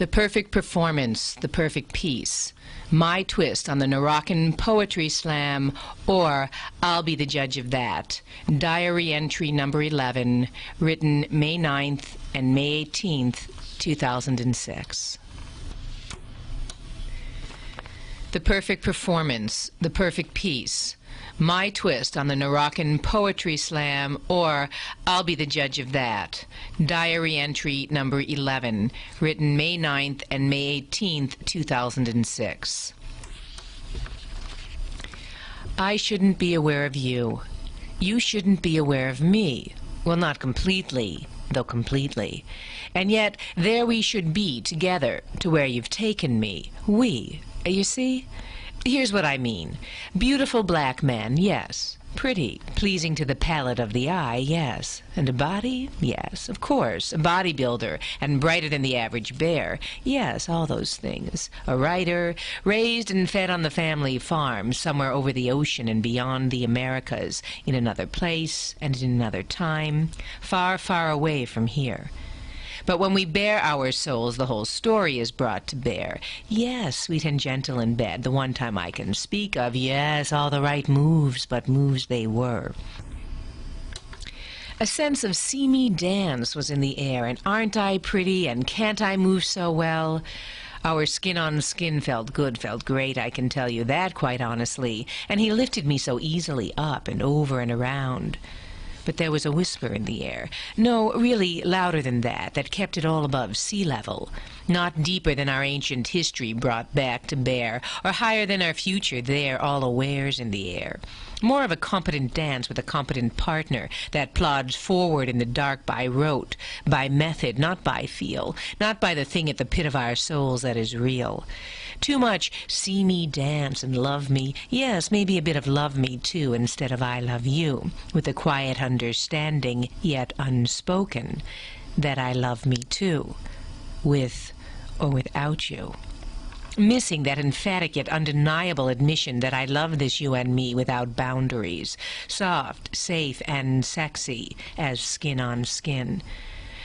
The perfect performance, the perfect piece. My twist on the Moroccan Poetry Slam, or I'll be the judge of that. Diary entry number 11, written May 9th and May 18th, 2006. The perfect performance, the perfect piece. My twist on the Moroccan Poetry Slam, or I'll be the judge of that. Diary entry number 11, written May 9th and May 18th, 2006. I shouldn't be aware of you. You shouldn't be aware of me. Well, not completely, though completely. And yet, there we should be together, to where you've taken me. We. You see? Here's what I mean. Beautiful black man, yes. Pretty, pleasing to the palate of the eye, yes. And a body? Yes, of course. A bodybuilder, and brighter than the average bear. Yes, all those things. A writer, raised and fed on the family farm, somewhere over the ocean and beyond the Americas, in another place and in another time, far, far away from here. But when we bare our souls, the whole story is brought to bear. Yes, sweet and gentle in bed, the one time I can speak of. Yes, all the right moves, but moves they were. A sense of see me dance was in the air, and aren't I pretty, and can't I move so well? Our skin on skin felt good, felt great, I can tell you that quite honestly, and he lifted me so easily up and over and around. But there was a whisper in the air. No, really louder than that, that kept it all above sea level. Not deeper than our ancient history brought back to bear, or higher than our future there, all awares in the air. More of a competent dance with a competent partner that plods forward in the dark by rote, by method, not by feel, not by the thing at the pit of our souls that is real. Too much see me dance and love me, yes, maybe a bit of love me too instead of I love you, with a quiet understanding, yet unspoken, that I love me too, with or without you. Missing that emphatic yet undeniable admission that I love this you and me without boundaries, soft, safe, and sexy as skin on skin.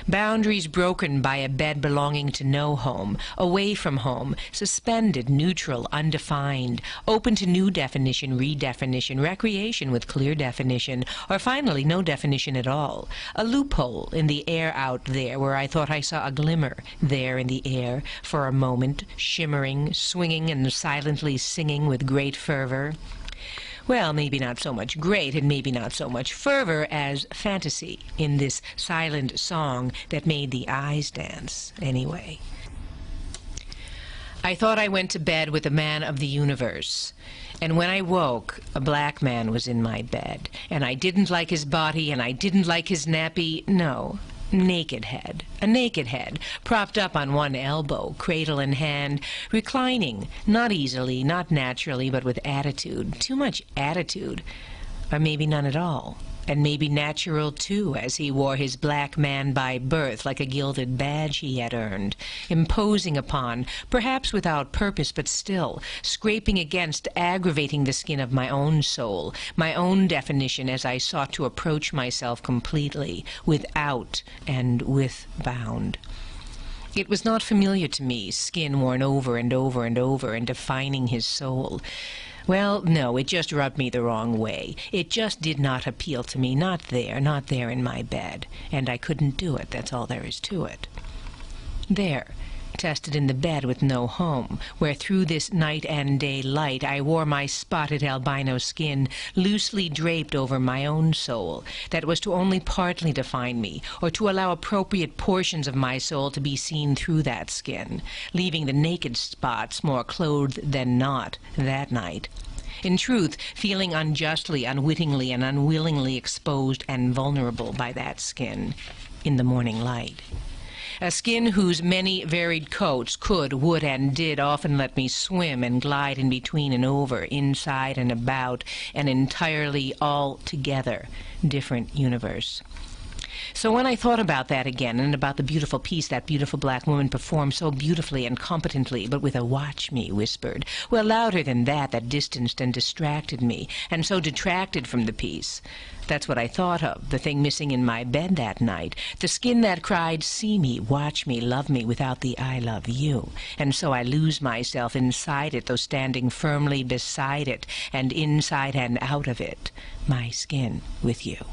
Boundaries broken by a bed belonging to no home, away from home, suspended, neutral, undefined, open to new definition, redefinition, recreation with clear definition, or finally no definition at all. A loophole in the air out there where I thought I saw a glimmer there in the air for a moment, shimmering, swinging, and silently singing with great fervor. Well, maybe not so much great and maybe not so much fervor as fantasy in this silent song that made the eyes dance anyway. I thought I went to bed with a man of the universe, and when I woke, a black man was in my bed, and I didn't like his body and I didn't like his nappy, no. Naked head, a naked head, propped up on one elbow, cradle in hand, reclining, not easily, not naturally, but with attitude, too much attitude, or maybe none at all, and maybe natural too, as he wore his black man by birth like a gilded badge he had earned, imposing upon, perhaps without purpose, but still, scraping against, aggravating the skin of my own soul, my own definition as I sought to approach myself completely, without and with bound. It was not familiar to me, skin worn over and over and over and defining his soul. Well, no, it just rubbed me the wrong way. It just did not appeal to me, not there in my bed. And I couldn't do it, that's all there is to it. There, tested in the bed with no home, where through this night and day light I wore my spotted albino skin loosely draped over my own soul, that was to only partly define me, or to allow appropriate portions of my soul to be seen through that skin, leaving the naked spots more clothed than not that night. In truth, feeling unjustly, unwittingly, and unwillingly exposed and vulnerable by that skin in the morning light. A skin whose many varied coats could, would, and did often let me swim and glide in between and over, inside and about, an entirely, altogether different universe. So when I thought about that again, and about the beautiful piece that beautiful black woman performed so beautifully and competently, but with a "watch me" whispered, well, louder than that, that distanced and distracted me, and so detracted from the piece. That's what I thought of, the thing missing in my bed that night, the skin that cried, "See me, watch me, love me," without the "I love you." And so I lose myself inside it, though standing firmly beside it, and inside and out of it, my skin with you.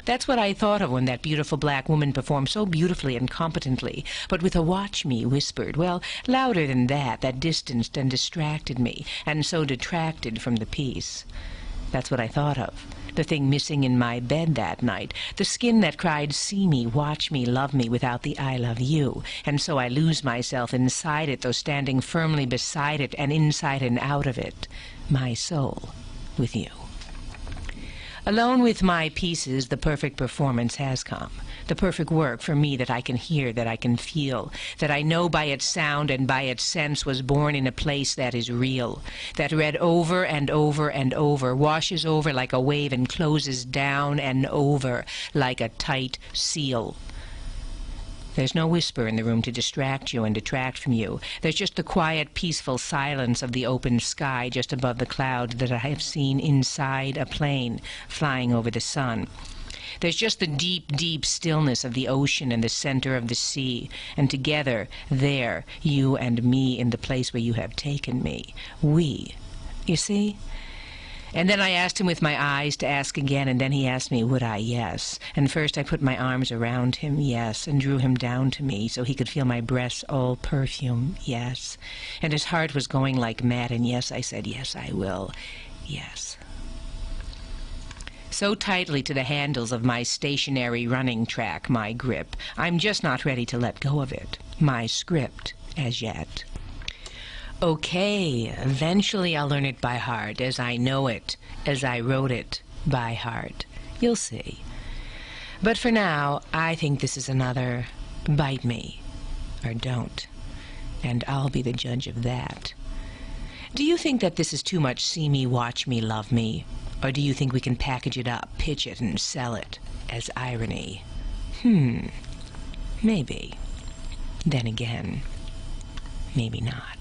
That's what I thought of when that beautiful black woman performed so beautifully and competently, but with a "watch me" whispered, well, louder than that, that distanced and distracted me, and so detracted from the piece. That's what I thought of, the thing missing in my bed that night, the skin that cried, "See me, watch me, love me," without the "I love you." And so I lose myself inside it, though standing firmly beside it, and inside and out of it, my soul with you. Alone with my pieces, the perfect performance has come. The perfect work for me that I can hear, that I can feel, that I know by its sound and by its sense was born in a place that is real, that read over and over and over, washes over like a wave and closes down and over like a tight seal. There's no whisper in the room to distract you and detract from you. There's just the quiet, peaceful silence of the open sky just above the clouds that I have seen inside a plane flying over the sun. There's just the deep, deep stillness of the ocean and the center of the sea. And together, there, you and me in the place where you have taken me. We. You see? And then I asked him with my eyes to ask again, and then he asked me, would I? Yes. And first I put my arms around him, yes, and drew him down to me so he could feel my breasts all perfume, yes. And his heart was going like mad, and yes, I said, yes, I will, yes. So tightly to the handles of my stationary running track, my grip, I'm just not ready to let go of it, my script, as yet. Okay, eventually I'll learn it by heart, as I know it, as I wrote it by heart. You'll see. But for now, I think this is another bite me, or don't, and I'll be the judge of that. Do you think that this is too much see me, watch me, love me? Or do you think we can package it up, pitch it, and sell it as irony? Maybe. Then again, maybe not.